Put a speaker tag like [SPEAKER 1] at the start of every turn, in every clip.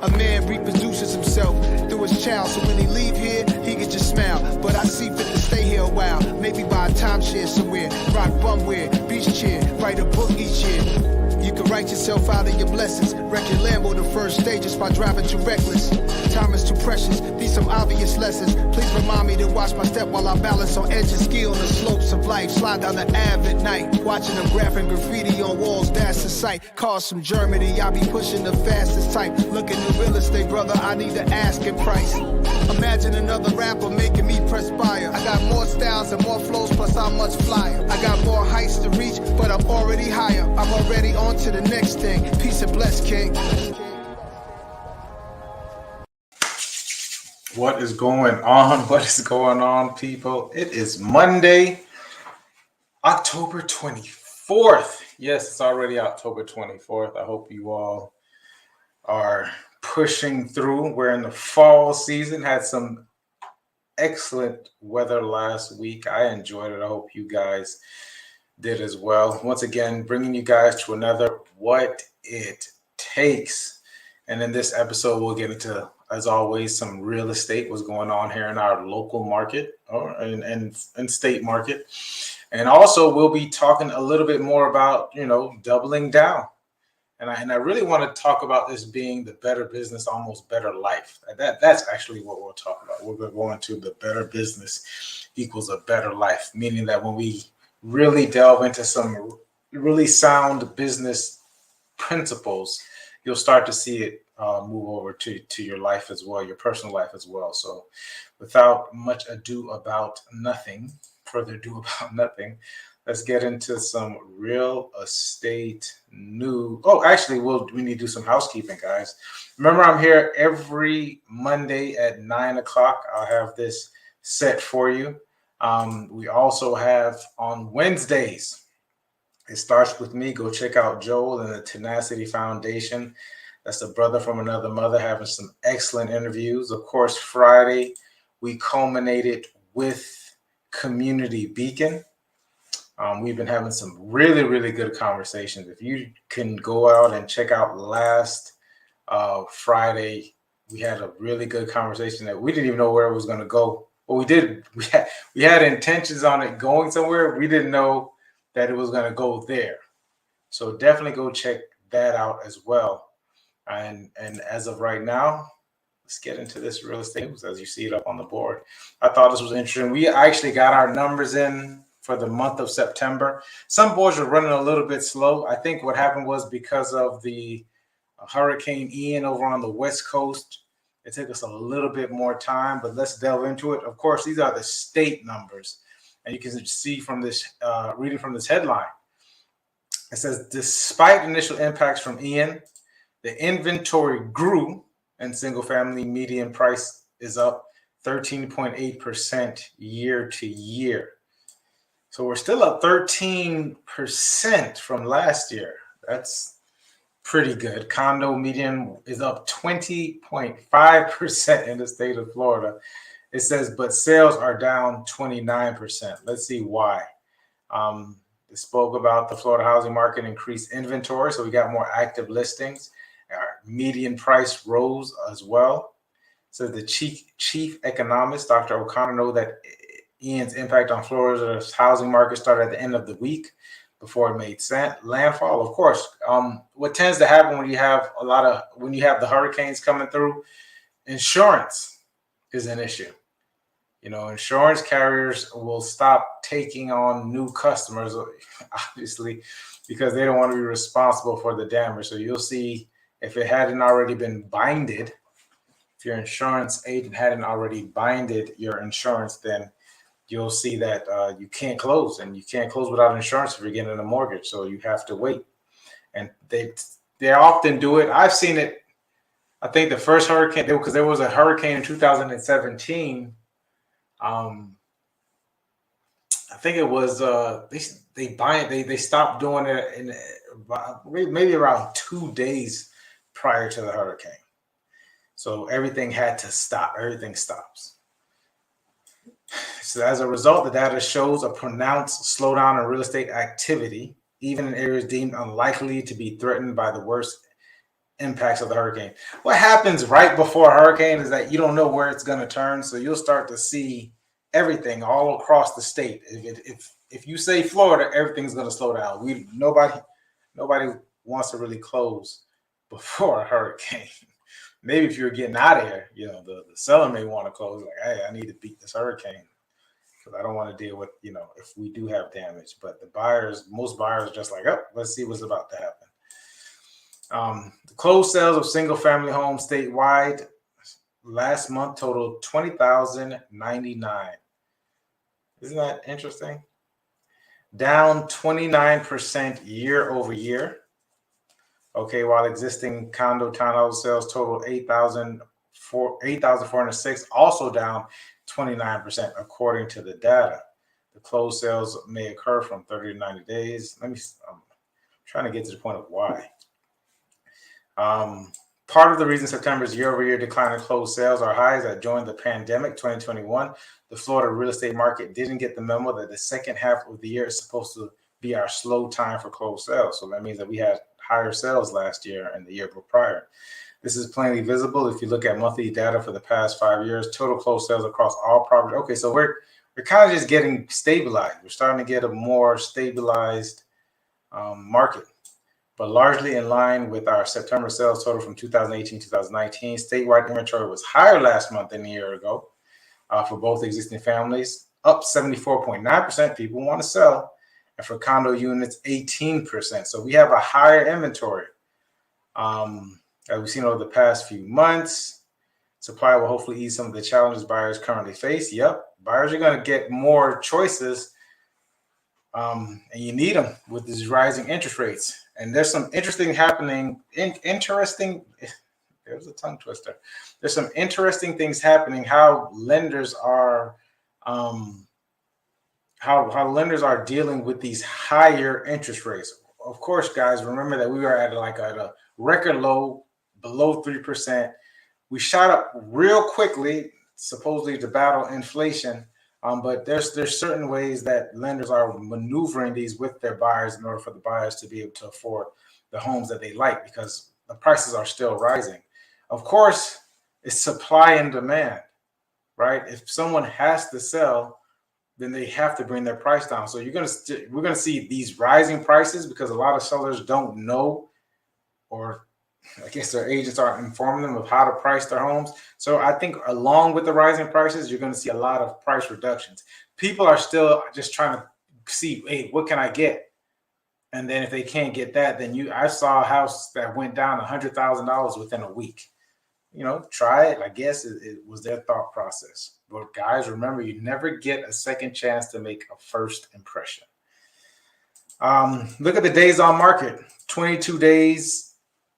[SPEAKER 1] A man reproduces himself through his child, so when he leave here, he can just smile. But I see fit to stay here a while, maybe buy a timeshare somewhere, rock bumwear, beach chair, write a book each year. You can write yourself out of your blessings. Wreck your Lambo the first stages by driving too reckless. Time is too precious, these some obvious lessons. Please remind me to watch my step while I balance on edges. Ski on the slopes of life, slide down the Ave at night. Watching them graphing graffiti on walls, that's the sight. Cars from Germany, I be pushing the fastest type. Looking at real estate, brother, I need to asking price. Imagine another rapper making me perspire. I got more styles and more flows, plus I'm much flyer. I got more heights to reach, but I'm already higher. I'm already on to the next thing. Peace and bless, King.
[SPEAKER 2] What is going on? What is going on, people? It is Monday, October 24th. Yes, it's already October 24th. I hope you all are pushing through. We're in the fall season. Had some excellent weather last week. I enjoyed it. I hope you guys did as well. Once again, bringing you guys to another What It Takes. And in this episode, we'll get into, as always, some real estate, what's going on here in our local market and state market. And also, we'll be talking a little bit more about, doubling down. And I really want to talk about this being the better business, almost better life. That's actually what we'll talk about. We're going to the better business equals a better life, meaning that when we really delve into some really sound business principles, you'll start to see it move over to your life as well, your personal life as well. So without much ado about nothing, let's get into some real estate news. Oh, actually, we need to do some housekeeping, guys. Remember, I'm here every Monday at 9 o'clock. I'll have this set for you. We also have on Wednesdays, it starts with me. Go check out Joel and the Tenacity Foundation. That's the brother from another mother, having some excellent interviews. Of course, Friday, we culminated with Community Beacon. We've been having some really, really good conversations. If you can go out and check out last Friday, we had a really good conversation that we didn't even know where it was going to go. But we did. We had intentions on it going somewhere. We didn't know that it was going to go there. So definitely go check that out as well. And as of right now, let's get into this real estate news as you see it up on the board. I thought this was interesting. We actually got our numbers in for the month of September. Some boards are running a little bit slow. I think what happened was because of the Hurricane Ian over on the West Coast. It took us a little bit more time, but let's delve into it. Of course, these are the state numbers. And you can see from this, reading from this headline, it says, despite initial impacts from Ian, the inventory grew and single family median price is up 13.8% year to year. So we're still up 13% from last year. That's pretty good. Condo median is up 20.5% in the state of Florida. It says, but sales are down 29%. Let's see why. It spoke about the Florida housing market increased inventory, so we got more active listings. Our median price rose as well. So the chief economist, Dr. O'Connor, know that Ian's impact on Florida's housing market started at the end of the week before it made landfall. Of course, what tends to happen when you have the hurricanes coming through, insurance is an issue. Insurance carriers will stop taking on new customers, obviously, because they don't want to be responsible for the damage. So you'll see if it hadn't already been binded, if your insurance agent hadn't already binded your insurance, then you'll see that you can't close, and you can't close without insurance if you're getting a mortgage. So you have to wait, and they often do it. I've seen it. I think the first hurricane, because there was a hurricane in 2017. I think it was they stopped doing it in maybe around 2 days prior to the hurricane. So everything had to stop. Everything stops. So as a result, the data shows a pronounced slowdown in real estate activity, even in areas deemed unlikely to be threatened by the worst impacts of the hurricane. What happens right before a hurricane is that you don't know where it's going to turn, so you'll start to see everything all across the state. If you say Florida, everything's going to slow down. Nobody wants to really close before a hurricane. Maybe if you're getting out of here, the seller may want to close. Like, hey, I need to beat this hurricane because I don't want to deal with, if we do have damage. But most buyers are just like, oh, let's see what's about to happen. The closed sales of single-family homes statewide last month totaled 20,099. Isn't that interesting? Down 29% year over year. Okay, while existing condo townhouse sales totaled 8,406, also down 29% according to the data. The closed sales may occur from 30 to 90 days. I'm trying to get to the point of why. Part of the reason September's year-over-year decline in closed sales are high is that during the pandemic 2021, the Florida real estate market didn't get the memo that the second half of the year is supposed to be our slow time for closed sales. So that means that we had higher sales last year and the year prior. This is plainly visible if you look at monthly data for the past 5 years. Total closed sales across all properties. Okay, so we're kind of just getting stabilized. We're starting to get a more stabilized market, but largely in line with our September sales total from 2018-2019. Statewide inventory was higher last month than a year ago for both existing families, up 74.9%. People want to sell. And for condo units, 18%. So we have a higher inventory as we've seen over the past few months. Supply will hopefully ease some of the challenges buyers currently face. Yep, buyers are going to get more choices, and you need them with these rising interest rates. And there's some interesting happening. There's a tongue twister. There's some interesting things happening. How lenders are, how lenders are dealing with these higher interest rates. Of course, guys, remember that we were at a record low, below 3%. We shot up real quickly, supposedly to battle inflation. But there's certain ways that lenders are maneuvering these with their buyers in order for the buyers to be able to afford the homes that they like, because the prices are still rising. Of course, it's supply and demand, right? If someone has to sell, then they have to bring their price down. So we're going to see these rising prices because a lot of sellers don't know, or I guess their agents aren't informing them of how to price their homes. So I think along with the rising prices, you're going to see a lot of price reductions. People are still just trying to see, hey, what can I get? And then if they can't get that, then I saw a house that went down $100,000 within a week. Try it. I guess it was their thought process. But guys, remember, you never get a second chance to make a first impression. Look at the days on market, 22 days.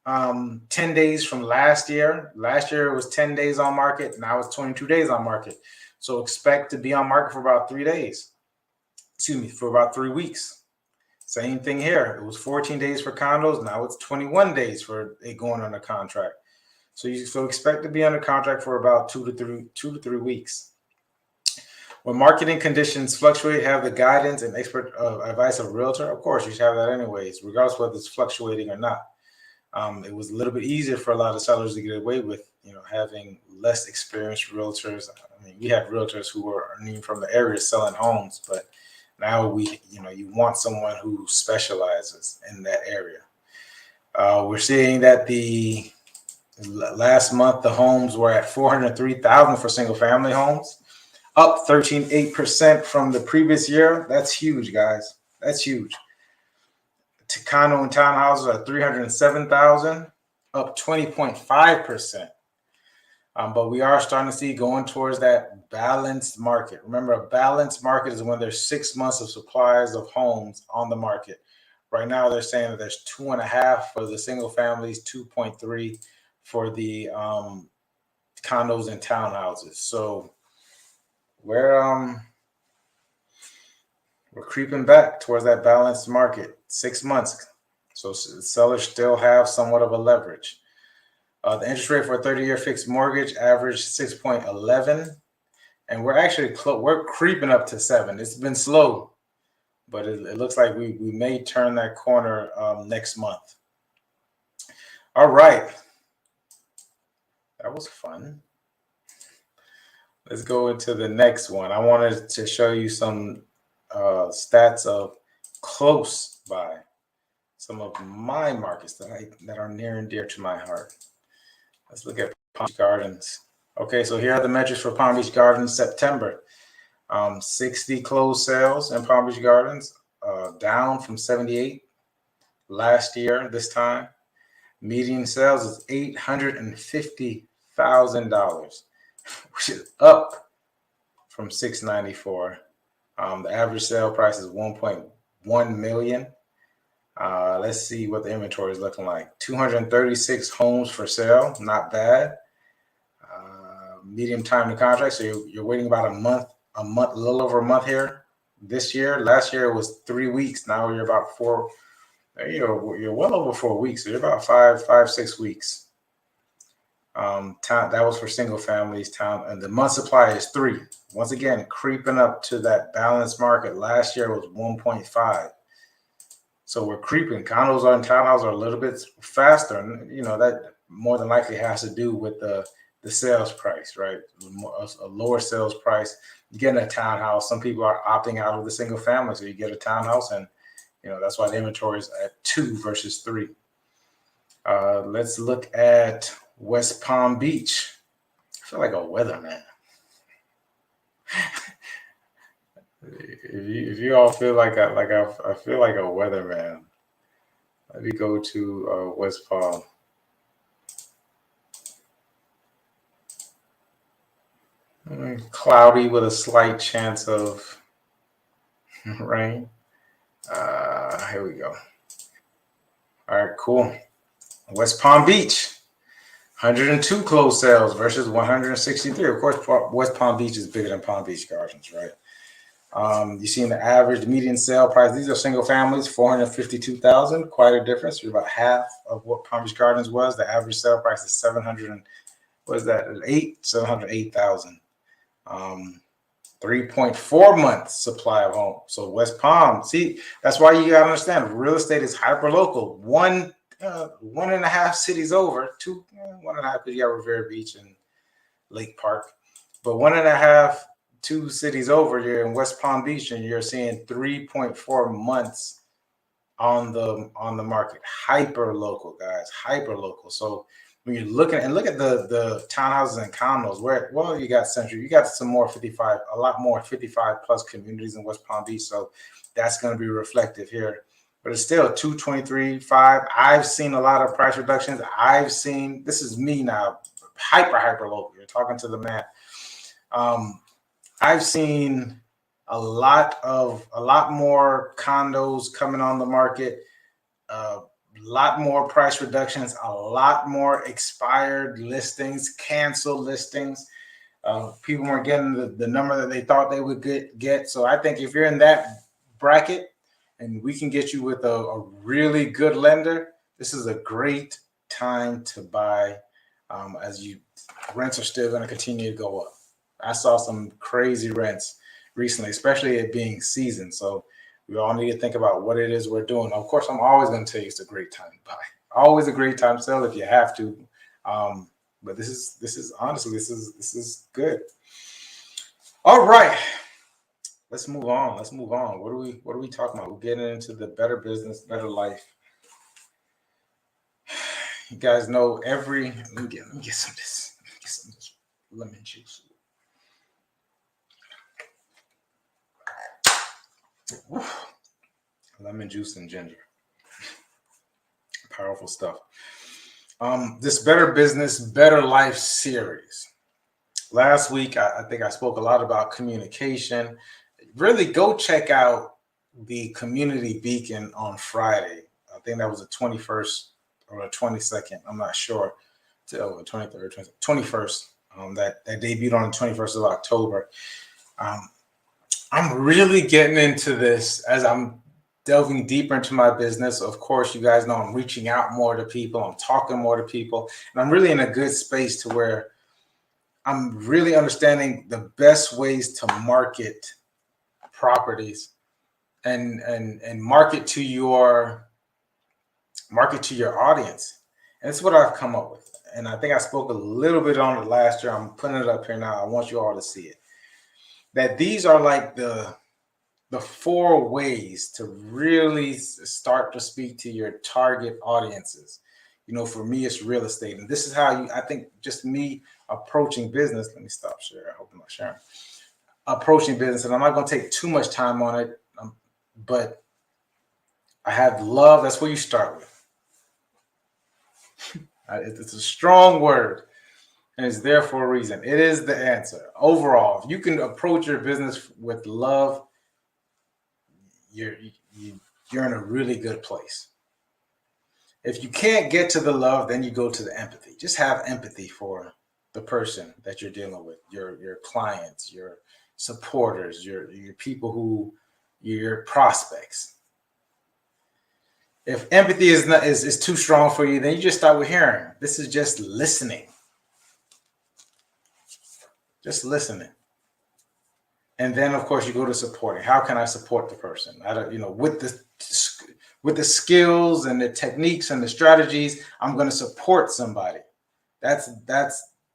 [SPEAKER 2] 10 days from last year. Last year it was 10 days on market. Now it's 22 days on market. So expect to be on market for about 3 days. For about 3 weeks. Same thing here. It was 14 days for condos. Now it's 21 days for it going under contract. So expect to be under contract for about 2 to 3 weeks. When marketing conditions fluctuate, have the guidance and expert advice of a realtor. Of course, you should have that anyways, regardless of whether it's fluctuating or not. It was a little bit easier for a lot of sellers to get away with, having less experienced realtors. I mean, we had realtors who were earning from the area selling homes, but now you want someone who specializes in that area. We're seeing that the last month, the homes were at 403,000 for single family homes, up 13.8% from the previous year. That's huge, guys. That's huge. Condo and townhouses are 307,000, up 20.5%. But we are starting to see going towards that balanced market. Remember, a balanced market is when there's 6 months of supplies of homes on the market. Right now, they're saying that there's 2.5 for the single families, 2.3 for the condos and townhouses. So we're creeping back towards that balanced market. 6 months. So sellers still have somewhat of a leverage. The interest rate for a 30-year fixed mortgage averaged 6.11, and we're actually we're creeping up to 7. It's been slow, but it looks like we may turn that corner next month. All right. That was fun. Let's go into the next one. I wanted to show you some stats of close by, some of my markets that are near and dear to my heart. Let's look at Palm Beach Gardens. Okay, so here are the metrics for Palm Beach Gardens September. 60 closed sales in Palm Beach Gardens, down from 78 last year this time. Median sales is $850,000, which is up from $694. The average sale price is $1.1 million. Let's see what the inventory is looking like. 236 homes for sale, not bad. Medium time to contract, so you're waiting about a month, a little over a month here. This year, last year it was 3 weeks. Now you're about four. You're well over 4 weeks. So you're about 6 weeks. That was for single families. And the month supply is 3. Once again, creeping up to that balanced market. Last year was 1.5. So we're creeping. Condos and townhouses are a little bit faster, and that more than likely has to do with the sales price, right? A lower sales price. Getting a townhouse. Some people are opting out of the single family, so you get a townhouse, and that's why the inventory is at 2 versus 3. Let's look at West Palm Beach. I feel like a weatherman. If you all feel I feel like a weatherman. Let me go to West Palm. Cloudy with a slight chance of rain. Here we go. All right, cool. West Palm Beach, 102 closed sales versus 163. Of course, West Palm Beach is bigger than Palm Beach Gardens, right? You see in the average median sale price, these are single families, $452,000, quite a difference. You're about half of what Palm Beach Gardens was. The average sale price is $708,000. 3.4 months supply of home. So West Palm, see, that's why you gotta understand real estate is hyper local. 1.5 cities over, 1.5 because you got Revere Beach and Lake Park, but 1.5, 2 cities over, you're in West Palm Beach and you're seeing 3.4 months on the market. Hyper local, guys, hyper local. So when you're looking and look at the townhouses and condos, you got Century, you got some more 55, a lot more 55 plus communities in West Palm Beach. So that's going to be reflective here, but it's still 223.5. I've seen a lot of price reductions. This is me now, hyper local. You're talking to the man. I've seen a lot more condos coming on the market. A lot more price reductions, a lot more expired listings, canceled listings. People weren't getting the number that they thought they would get. So I think if you're in that bracket and we can get you with a really good lender, this is a great time to buy. As rents are still going to continue to go up. I saw some crazy rents recently, especially it being season. So we all need to think about what it is we're doing. Of course, I'm always going to tell you it's a great time to buy. Always a great time to sell if you have to. But this is honestly, this is good. All right, let's move on. What are we talking about? We're getting into the better business, better life. You guys know let me get some of this. Get some of this lemon juice. Oof. Lemon juice and ginger. Powerful stuff. This Better Business, Better Life series. Last week, I think I spoke a lot about communication. Really go check out the Community Beacon on Friday. I think that was the 21st or the 22nd. I'm not sure. Till the 23rd, 21st. That debuted on the 21st of October. I'm really getting into this as I'm delving deeper into my business. Of course, you guys know I'm reaching out more to people. I'm talking more to people. And I'm really in a good space to where I'm really understanding the best ways to market properties and market to your audience And it's what I've come up with. And I think I spoke a little bit on it last year. I'm putting it up here now. I want you all to see it. That these are like the 4 ways to really start to speak to your target audiences. You know, for me, it's real estate. And this is how I think just me approaching business. Let me stop sharing. I hope I'm not sharing. Approaching business. And I'm not going to take too much time on it. But I have love. That's where you start with. It's a strong word, and it's there for a reason. It is the answer. Overall, if you can approach your business with love, you're in a really good place. If you can't get to the love, then you go to the empathy. Just have empathy for the person that you're dealing with, your clients, your supporters, your people your prospects. If empathy is too strong for you, then you just start with hearing. This is just listening. Just listening. And then, of course, you go to supporting. How can I support the person? With the skills and the techniques and the strategies, I'm going to support somebody. That's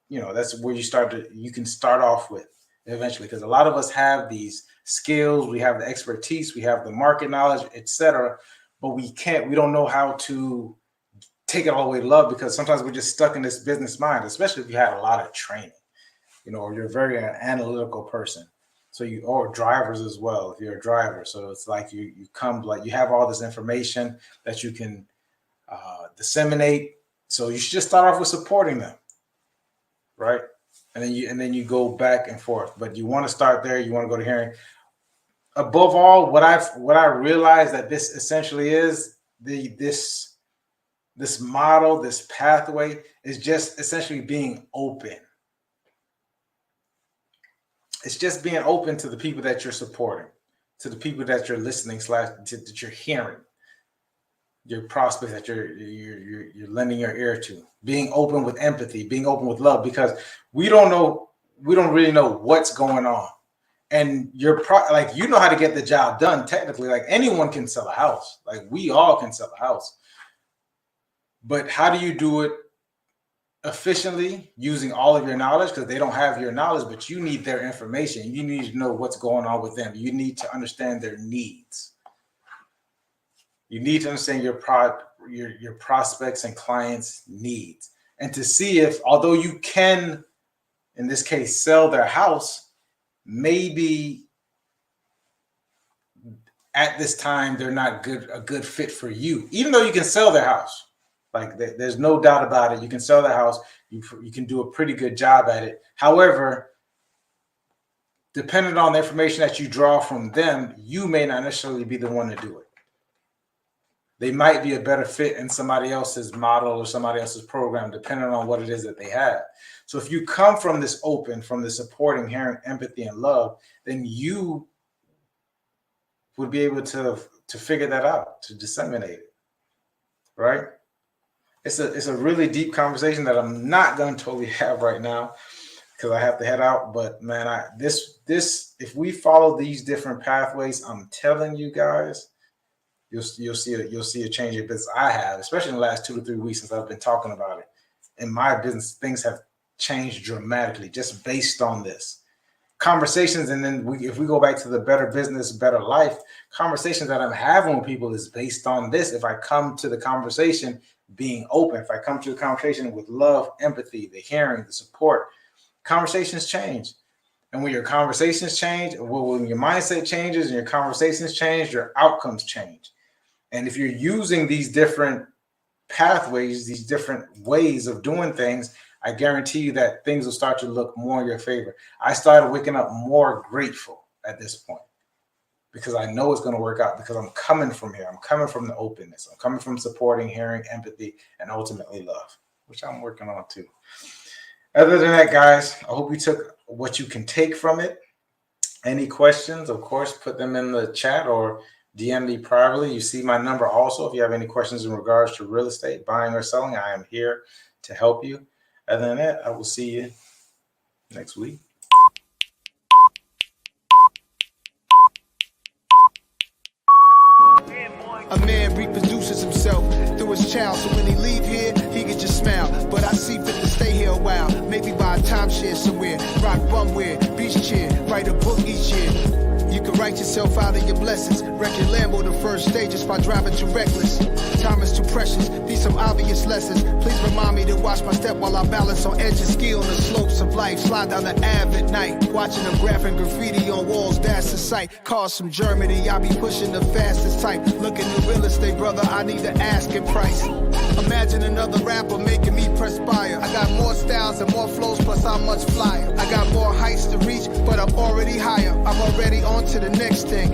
[SPEAKER 2] where you can start off with eventually, because a lot of us have these skills, we have the expertise, we have the market knowledge, etc. But we don't know how to take it all the way to love, because sometimes we're just stuck in this business mind, especially if you had a lot of training, or you're a very analytical person. So or drivers as well, if you're a driver. So it's like you have all this information that you can disseminate. So you should just start off with supporting them, right? And then you go back and forth. But you want to start there. You want to go to hearing. Above all, what I realized that this essentially is this model, this pathway is just essentially being open. It's just being open to the people that you're supporting, to the people that you're listening that you're hearing, your prospects that you're lending your ear to. Being open with empathy, being open with love, because we don't really know what's going on. And you know how to get the job done. Technically, like anyone can sell a house. Like we all can sell a house. But how do you do it efficiently using all of your knowledge? Because they don't have your knowledge, but you need their information. You need to know what's going on with them. You need to understand their needs. You need to understand your prospects and clients' needs. And to see if, although you can, in this case, sell their house, maybe at this time they're not a good fit for you, even though you can sell their house. Like there's no doubt about it. You can sell the house. You can do a pretty good job at it. However, depending on the information that you draw from them, you may not necessarily be the one to do it. They might be a better fit in somebody else's model or somebody else's program, depending on what it is that they have. So if you come from this open, from the supporting, hearing, empathy, and love, then you would be able to figure that out, to disseminate it, right? It's a really deep conversation that I'm not going to totally have right now because I have to head out. But man, if we follow these different pathways, I'm telling you guys, you'll see a change in business. I have, especially in the last 2 to 3 weeks since I've been talking about it. In my business, things have changed dramatically just based on this conversations. And then if we go back to the better business, better life conversations that I'm having with people is based on this. If I come to the conversation being open, if I come to the conversation with love, empathy, the hearing, the support, conversations change. And when your conversations change, when your mindset changes and your conversations change, your outcomes change. And if you're using these different pathways, these different ways of doing things, I guarantee you that things will start to look more in your favor. I started waking up more grateful at this point because I know it's going to work out, because I'm coming from here. I'm coming from the openness. I'm coming from supporting, hearing, empathy, and ultimately love, which I'm working on too. Other than that, guys, I hope you took what you can take from it. Any questions, of course, put them in the chat or DM me privately. You see my number also. If you have any questions in regards to real estate, buying or selling, I am here to help you. Other than that, I will see you next week.
[SPEAKER 1] A man reproduces himself through his child, so when he leave here, he can just timeshare somewhere. Rock bumware, beach chair, write a book each year. You can write yourself out of your blessings. Wreck your Lambo the first stages by driving too reckless. Time is too precious, these some obvious lessons. Please remind me to watch my step while I balance on edges. Ski on the slopes of life, slide down the Ave at night. Watching them graphing graffiti on walls, that's the sight. Cars from Germany, I be pushing the fastest type. Looking at real estate, brother, I need the asking price. Imagine another rapper making me perspire. I got more styles and more flows, plus I'm much flyer. I got more heights to reach, but I'm already higher. I'm already on to the next thing.